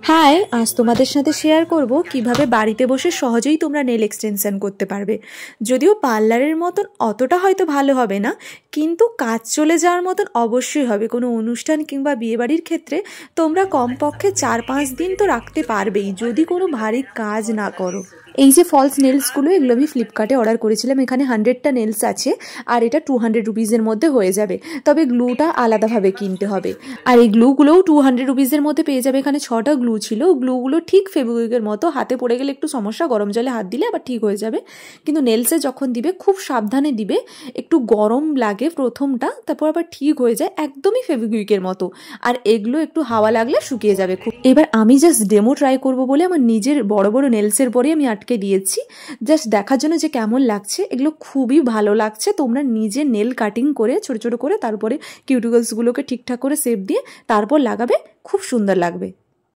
High, আজ তোমাদের সাথে শেয়ার করব কিভাবে বাড়িতে বসে সহজেই তোমরা নেল এক্সটেনশন করতে পারবে। যদিও পার্লারের মতন অতটা হয়তো ভালো হবে না, কিন্তু কাজ চলে যাওয়ার মতন অবশ্যই হবে। কোনো অনুষ্ঠান কিংবা বিয়েবাড়ির ক্ষেত্রে তোমরা কমপক্ষে 4-5 দিন তো রাখতে পারবেই, যদি কোনো ভারী কাজ না করো। এই যে ফলস নেলসগুলো, এগুলো আমি ফ্লিপকার্টে অর্ডার করেছিলাম। এখানে 100টা নেলস আছে আর এটা 200 রুপিসের মধ্যে হয়ে যাবে, তবে গ্লুটা আলাদাভাবে কিনতে হবে। আর এই গ্লুগুলোও 200 রুপিসের মধ্যে পেয়ে যাবে। এখানে 6টা গ্লু ছিল। গ্লুগুলো ঠিক ফেভিকুইকের মতো, হাতে পড়ে গেলে একটু সমস্যা, গরম জলে হাত দিলে আবার ঠিক হয়ে যাবে। কিন্তু নেলসে যখন দিবে খুব সাবধানে দিবে, একটু গরম লাগে প্রথমটা, তারপর আবার ঠিক হয়ে যায়, একদমই ফেভিকুইকের মতো। আর এগুলো একটু হাওয়া লাগলে শুকিয়ে যাবে খুব। এবার আমি জাস্ট ডেমো ট্রাই করবো বলে আমার নিজের বড় বড় নেলসের পরে আমি আটকে দিয়েছি, জাস্ট দেখার জন্য যে কেমন লাগছে। এগুলো খুবই ভালো লাগছে। তোমরা নিজে নেল কাটিং করে ছোট ছোট করে তারপরে কিউটিকলসগুলোকে ঠিকঠাক করে শেপ দিয়ে তারপর লাগাবে, খুব সুন্দর লাগবে।